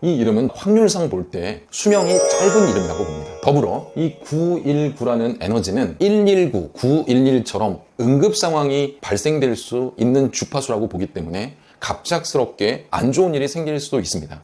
이 이름은 확률상 볼 때 수명이 짧은 이름이라고 봅니다. 더불어 이 919라는 에너지는 119, 911처럼 응급 상황이 발생될 수 있는 주파수라고 보기 때문에 갑작스럽게 안 좋은 일이 생길 수도 있습니다.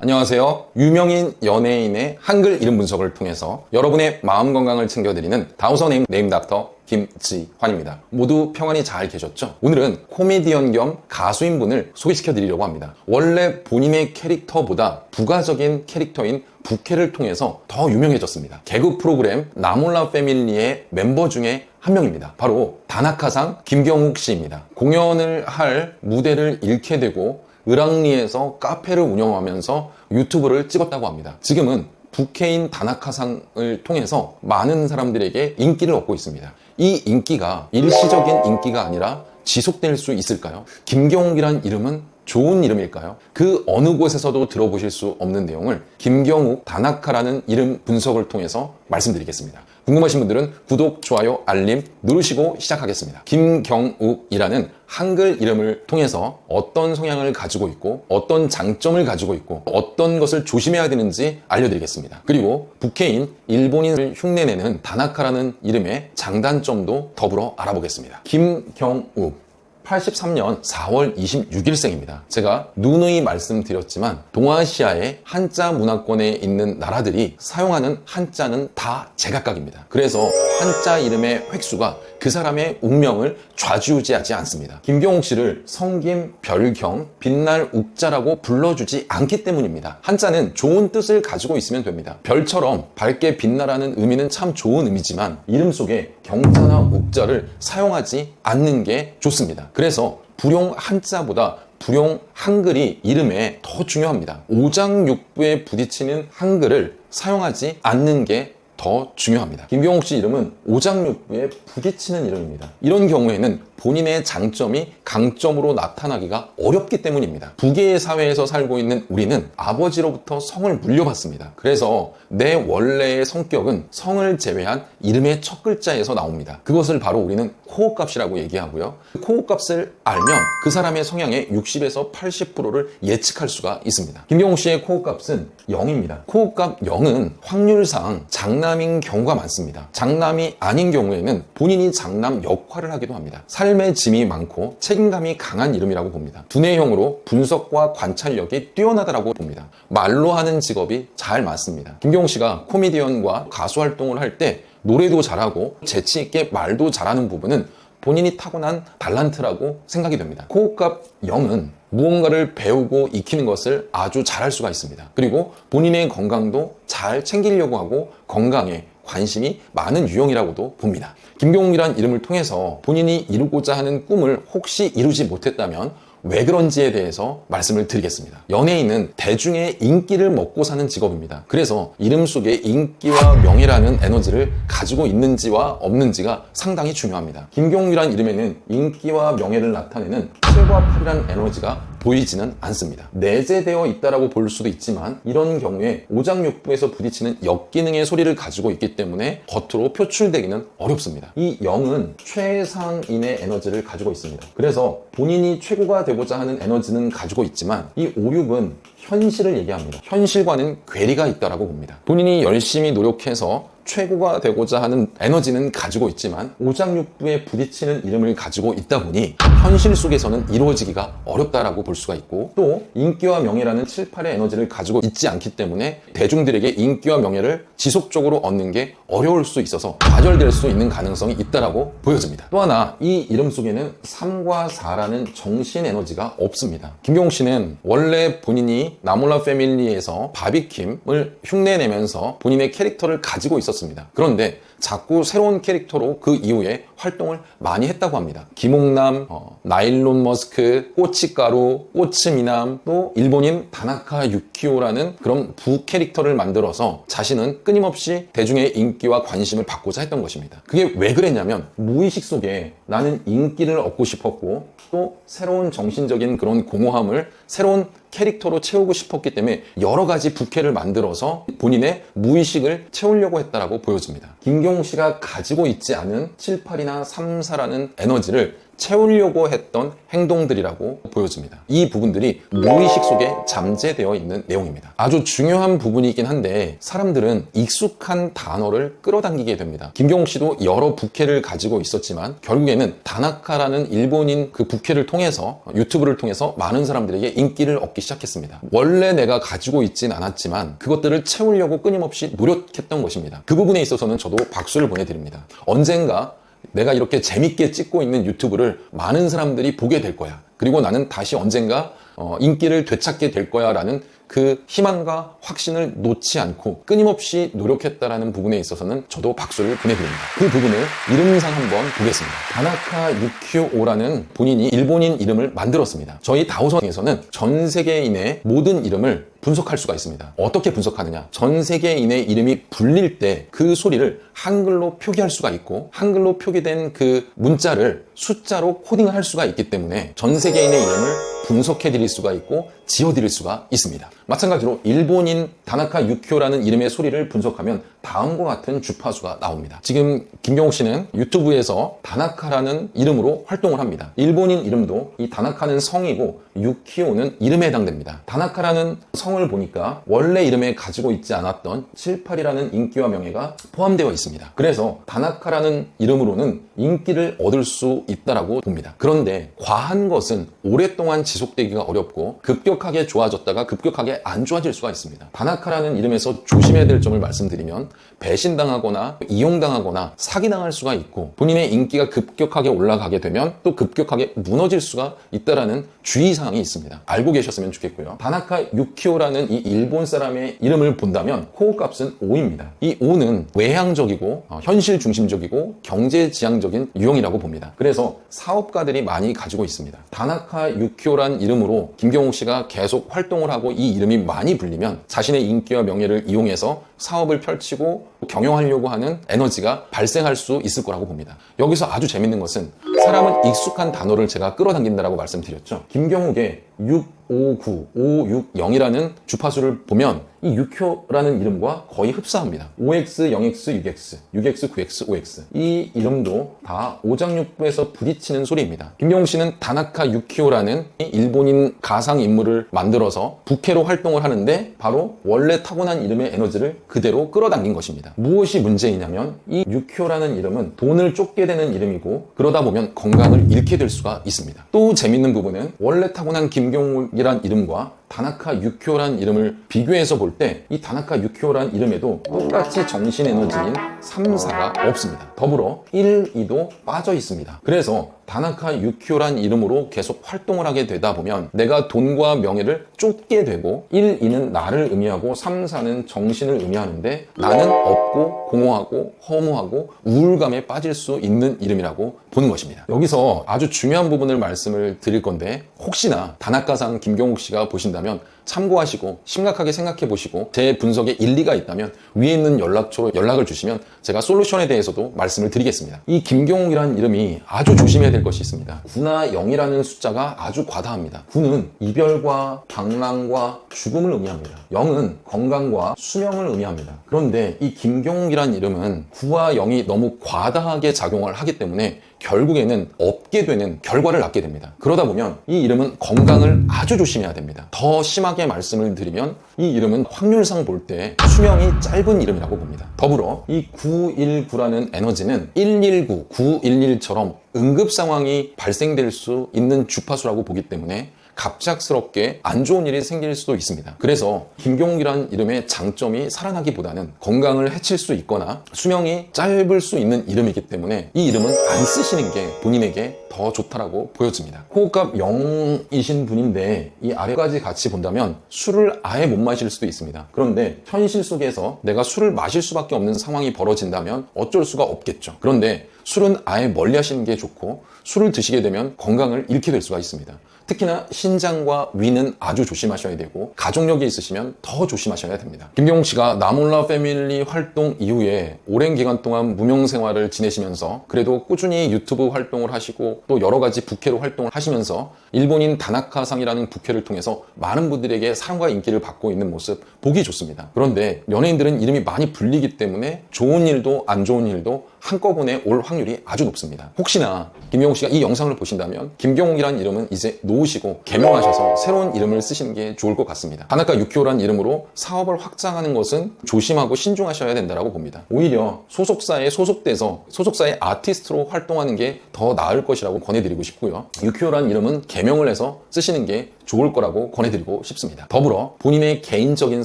안녕하세요. 유명인 연예인의 한글 이름 분석을 통해서 여러분의 마음 건강을 챙겨드리는 다우서 네임 닥터 김지환입니다. 모두 평안히 잘 계셨죠? 오늘은 코미디언 겸 가수인 분을 소개시켜 드리려고 합니다. 원래 본인의 캐릭터보다 부가적인 캐릭터인 부캐를 통해서 더 유명해졌습니다. 개그 프로그램 나몰라 패밀리의 멤버 중에 한 명입니다. 바로 다나카상 김경욱 씨입니다. 공연을 할 무대를 잃게 되고 을왕리에서 카페를 운영하면서 유튜브를 찍었다고 합니다. 지금은 부캐인 다나카상을 통해서 많은 사람들에게 인기를 얻고 있습니다. 이 인기가 일시적인 인기가 아니라 지속될 수 있을까요? 김경욱이란 이름은 좋은 이름일까요? 그 어느 곳에서도 들어보실 수 없는 내용을 김경욱 다나카라는 이름 분석을 통해서 말씀드리겠습니다. 궁금하신 분들은 구독, 좋아요, 알림 누르시고 시작하겠습니다. 김경욱이라는 한글 이름을 통해서 어떤 성향을 가지고 있고 어떤 장점을 가지고 있고 어떤 것을 조심해야 되는지 알려드리겠습니다. 그리고 부캐인 일본인을 흉내내는 다나카라는 이름의 장단점도 더불어 알아보겠습니다. 김경욱 83년 4월 26일생입니다. 제가 누누이 말씀드렸지만 동아시아의 한자 문화권에 있는 나라들이 사용하는 한자는 다 제각각입니다. 그래서 한자 이름의 획수가 그 사람의 운명을 좌지우지하지 않습니다. 김경욱 씨를 성김, 별경, 빛날 욱자라고 불러주지 않기 때문입니다. 한자는 좋은 뜻을 가지고 있으면 됩니다. 별처럼 밝게 빛나라는 의미는 참 좋은 의미지만 이름 속에 경자나 욱자를 사용하지 않는 게 좋습니다. 그래서 불용 한자보다 불용 한글이 이름에 더 중요합니다. 오장육부에 부딪히는 한글을 사용하지 않는 게 더 중요합니다. 김경욱 씨 이름은 오장육부에 부딪히는 이름입니다. 이런 경우에는 본인의 장점이 강점으로 나타나기가 어렵기 때문입니다. 부계의 사회에서 살고 있는 우리는 아버지로부터 성을 물려받습니다. 그래서 내 원래의 성격은 성을 제외한 이름의 첫 글자에서 나옵니다. 그것을 바로 우리는 코어값이라고 얘기하고요. 코어값을 알면 그 사람의 성향의 60에서 80%를 예측할 수가 있습니다. 김경욱 씨의 코어값은 0입니다. 코어값 0은 확률상 장남인 경우가 많습니다. 장남이 아닌 경우에는 본인이 장남 역할을 하기도 합니다. 삶의 짐이 많고 책임감이 강한 이름이라고 봅니다. 두뇌형으로 분석과 관찰력이 뛰어나다라고 봅니다. 말로 하는 직업이 잘 맞습니다. 김경욱 씨가 코미디언과 가수 활동을 할 때 노래도 잘하고 재치 있게 말도 잘하는 부분은 본인이 타고난 달란트라고 생각이 됩니다. 코어값 0은 무언가를 배우고 익히는 것을 아주 잘할 수가 있습니다. 그리고 본인의 건강도 잘 챙기려고 하고 건강에 관심이 많은 유형이라고도 봅니다. 김경욱이란 이름을 통해서 본인이 이루고자 하는 꿈을 혹시 이루지 못했다면 왜 그런지에 대해서 말씀을 드리겠습니다. 연예인은 대중의 인기를 먹고 사는 직업입니다. 그래서 이름 속에 인기와 명예라는 에너지를 가지고 있는지와 없는지가 상당히 중요합니다. 김경욱이란 이름에는 인기와 명예를 나타내는 7과 8이라는 에너지가 보이지는 않습니다. 내재되어 있다라고 볼 수도 있지만 이런 경우에 오장육부에서 부딪히는 역기능의 소리를 가지고 있기 때문에 겉으로 표출되기는 어렵습니다. 이 0은 최상인의 에너지를 가지고 있습니다. 그래서 본인이 최고가 되고자 하는 에너지는 가지고 있지만 이 5, 6은 현실을 얘기합니다. 현실과는 괴리가 있다라고 봅니다. 본인이 열심히 노력해서 최고가 되고자 하는 에너지는 가지고 있지만 오장육부에 부딪히는 이름을 가지고 있다 보니 현실 속에서는 이루어지기가 어렵다라고 볼 수가 있고 또 인기와 명예라는 7, 8의 에너지를 가지고 있지 않기 때문에 대중들에게 인기와 명예를 지속적으로 얻는 게 어려울 수 있어서 좌절될 수 있는 가능성이 있다라고 보여집니다. 또 하나 이 이름 속에는 3과 4라는 정신 에너지가 없습니다. 김경욱 씨는 원래 본인이 나몰라 패밀리에서 바비킴을 흉내내면서 본인의 캐릭터를 가지고 있었습니다. 그런데 자꾸 새로운 캐릭터로 그 이후에 활동을 많이 했다고 합니다. 김옥남, 나일론 머스크, 꼬치가루, 꼬치미남, 또 일본인 다나카 유키오라는 그런 부캐릭터를 만들어서 자신은 끊임없이 대중의 인기와 관심을 받고자 했던 것입니다. 그게 왜 그랬냐면 무의식 속에 나는 인기를 얻고 싶었고 또 새로운 정신적인 그런 공허함을 새로운 캐릭터로 채우고 싶었기 때문에 여러 가지 부캐를 만들어서 본인의 무의식을 채우려고 했다라고 보여집니다. 김경욱 씨가 가지고 있지 않은 7, 8이나 3, 4라는 에너지를 채우려고 했던 행동들이라고 보여집니다. 이 부분들이 무의식 속에 잠재되어 있는 내용입니다. 아주 중요한 부분이긴 한데 사람들은 익숙한 단어를 끌어당기게 됩니다. 김경욱 씨도 여러 부캐를 가지고 있었지만 결국에는 다나카라는 일본인 그 부캐를 통해서 유튜브를 통해서 많은 사람들에게 인기를 얻기 시작했습니다. 원래 내가 가지고 있진 않았지만 그것들을 채우려고 끊임없이 노력했던 것입니다. 그 부분에 있어서는 저도 박수를 보내드립니다. 언젠가 내가 이렇게 재밌게 찍고 있는 유튜브를 많은 사람들이 보게 될 거야. 그리고 나는 다시 언젠가 인기를 되찾게 될 거야 라는 그 희망과 확신을 놓지 않고 끊임없이 노력했다라는 부분에 있어서는 저도 박수를 보내드립니다. 그 부분을 이름상 한번 보겠습니다. 다나카 유키오라는 본인이 일본인 이름을 만들었습니다. 저희 다오선에서는 전 세계인의 모든 이름을 분석할 수가 있습니다. 어떻게 분석하느냐? 전 세계인의 이름이 불릴 때 그 소리를 한글로 표기할 수가 있고 한글로 표기된 그 문자를 숫자로 코딩을 할 수가 있기 때문에 전 세계인의 이름을 분석해 드릴 수가 있고 지어 드릴 수가 있습니다. 마찬가지로 일본인 다나카 유키오라는 이름의 소리를 분석하면 다음과 같은 주파수가 나옵니다. 지금 김경욱 씨는 유튜브에서 다나카라는 이름으로 활동을 합니다. 일본인 이름도 이 다나카는 성이고 유키오는 이름에 해당됩니다. 다나카라는 성을 보니까 원래 이름에 가지고 있지 않았던 78이라는 인기와 명예가 포함되어 있습니다. 그래서 다나카라는 이름으로는 인기를 얻을 수 있다라고 봅니다. 그런데 과한 것은 오랫동안 지속되기가 어렵고 급격하게 좋아졌다가 급격하게 안 좋아질 수가 있습니다. 다나카라는 이름에서 조심해야 될 점을 말씀드리면 배신당하거나 이용당하거나 사기당할 수가 있고 본인의 인기가 급격하게 올라가게 되면 또 급격하게 무너질 수가 있다라는 주의사항이 있습니다. 알고 계셨으면 좋겠고요. 다나카 유키오라는 이 일본 사람의 이름을 본다면 코어값은 5입니다. 이 5는 외향적이고 현실 중심적이고 경제지향적인 유형이라고 봅니다. 그래서 사업가들이 많이 가지고 있습니다. 다나카 유키오란 이름으로 김경욱 씨가 계속 활동을 하고 이 이름이 많이 불리면 자신의 인기와 명예를 이용해서 사업을 펼치고 경영하려고 하는 에너지가 발생할 수 있을 거라고 봅니다. 여기서 아주 재밌는 것은 사람은 익숙한 단어를 제가 끌어당긴다라고 말씀드렸죠. 김경욱의 659, 560이라는 주파수를 보면 이 유키오라는 이름과 거의 흡사합니다. 5X, 0X, 6X, 6X, 9X, 5X 이 이름도 다 오장육부에서 부딪히는 소리입니다. 김경욱 씨는 다나카 유키오라는 일본인 가상인물을 만들어서 부캐로 활동을 하는데 바로 원래 타고난 이름의 에너지를 그대로 끌어당긴 것입니다. 무엇이 문제이냐면 이 유키오라는 이름은 돈을 쫓게 되는 이름이고 그러다 보면 건강을 잃게 될 수가 있습니다. 또 재밌는 부분은 원래 타고난 김경욱이란 이름과 다나카 유키오란 이름을 비교해서 볼 때 이 다나카 유키오란 이름에도 똑같이 정신 에너지인 3, 4가 없습니다. 더불어 1, 2도 빠져 있습니다. 그래서 다나카 유키오란 이름으로 계속 활동을 하게 되다 보면 내가 돈과 명예를 쫓게 되고 1, 2는 나를 의미하고 3, 4는 정신을 의미하는데 나는 없고 공허하고 허무하고 우울감에 빠질 수 있는 이름이라고 보는 것입니다. 여기서 아주 중요한 부분을 말씀을 드릴 건데 혹시나 다나카상 김경욱 씨가 보신다면 참고하시고 심각하게 생각해 보시고 제 분석에 일리가 있다면 위에 있는 연락처로 연락을 주시면 제가 솔루션에 대해서도 말씀을 드리겠습니다. 이 김경욱이라는 이름이 아주 조심해야 될 것이 있습니다. 9나 0이라는 숫자가 아주 과다합니다. 9는 이별과 방랑과 죽음을 의미합니다. 0은 건강과 수명을 의미합니다. 그런데 이 김경욱이라는 이름은 9와 0이 너무 과다하게 작용을 하기 때문에 결국에는 없게 되는 결과를 낳게 됩니다. 그러다 보면 이 이름은 건강을 아주 조심해야 됩니다. 더 심하게 말씀을 드리면 이 이름은 확률상 볼 때 수명이 짧은 이름이라고 봅니다. 더불어 이 919라는 에너지는 119, 911처럼 응급 상황이 발생될 수 있는 주파수라고 보기 때문에 갑작스럽게 안 좋은 일이 생길 수도 있습니다. 그래서 김경욱이라는 이름의 장점이 살아나기보다는 건강을 해칠 수 있거나 수명이 짧을 수 있는 이름이기 때문에 이 이름은 안 쓰시는 게 본인에게 더 좋다라고 보여집니다. 호흡값 0이신 분인데 이 아래까지 같이 본다면 술을 아예 못 마실 수도 있습니다. 그런데 현실 속에서 내가 술을 마실 수밖에 없는 상황이 벌어진다면 어쩔 수가 없겠죠. 그런데 술은 아예 멀리 하시는 게 좋고 술을 드시게 되면 건강을 잃게 될 수가 있습니다. 특히나 신장과 위는 아주 조심하셔야 되고 가족력이 있으시면 더 조심하셔야 됩니다. 김경욱 씨가 나몰라 패밀리 활동 이후에 오랜 기간 동안 무명 생활을 지내시면서 그래도 꾸준히 유튜브 활동을 하시고 또 여러 가지 부캐로 활동을 하시면서 일본인 다나카상이라는 부캐를 통해서 많은 분들에게 사랑과 인기를 받고 있는 모습 보기 좋습니다. 그런데 연예인들은 이름이 많이 불리기 때문에 좋은 일도 안 좋은 일도 한꺼번에 올 확률이 아주 높습니다. 혹시나 김경욱 씨가 이 영상을 보신다면 김경욱이라는 이름은 이제 놓으시고 개명하셔서 새로운 이름을 쓰시는 게 좋을 것 같습니다. 다나카 유키오라는 이름으로 사업을 확장하는 것은 조심하고 신중하셔야 된다고 봅니다. 오히려 소속사에 소속돼서 소속사의 아티스트로 활동하는 게 더 나을 것이라고 권해드리고 싶고요. 유키오라는 이름은 개명을 해서 쓰시는 게 좋을 거라고 권해드리고 싶습니다. 더불어 본인의 개인적인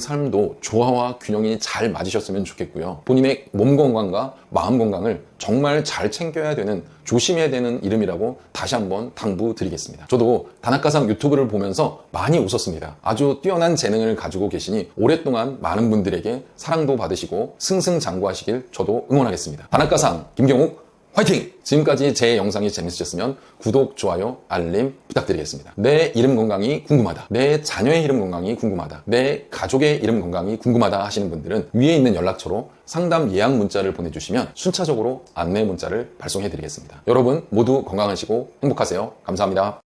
삶도 조화와 균형이 잘 맞으셨으면 좋겠고요. 본인의 몸 건강과 마음 건강을 정말 잘 챙겨야 되는, 조심해야 되는 이름이라고 다시 한번 당부드리겠습니다. 저도 다나카상 유튜브를 보면서 많이 웃었습니다. 아주 뛰어난 재능을 가지고 계시니 오랫동안 많은 분들에게 사랑도 받으시고 승승장구하시길 저도 응원하겠습니다. 다나카상 김경욱 화이팅! 지금까지 제 영상이 재밌으셨으면 구독, 좋아요, 알림 부탁드리겠습니다. 내 이름 건강이 궁금하다. 내 자녀의 이름 건강이 궁금하다. 내 가족의 이름 건강이 궁금하다 하시는 분들은 위에 있는 연락처로 상담 예약 문자를 보내주시면 순차적으로 안내 문자를 발송해드리겠습니다. 여러분 모두 건강하시고 행복하세요. 감사합니다.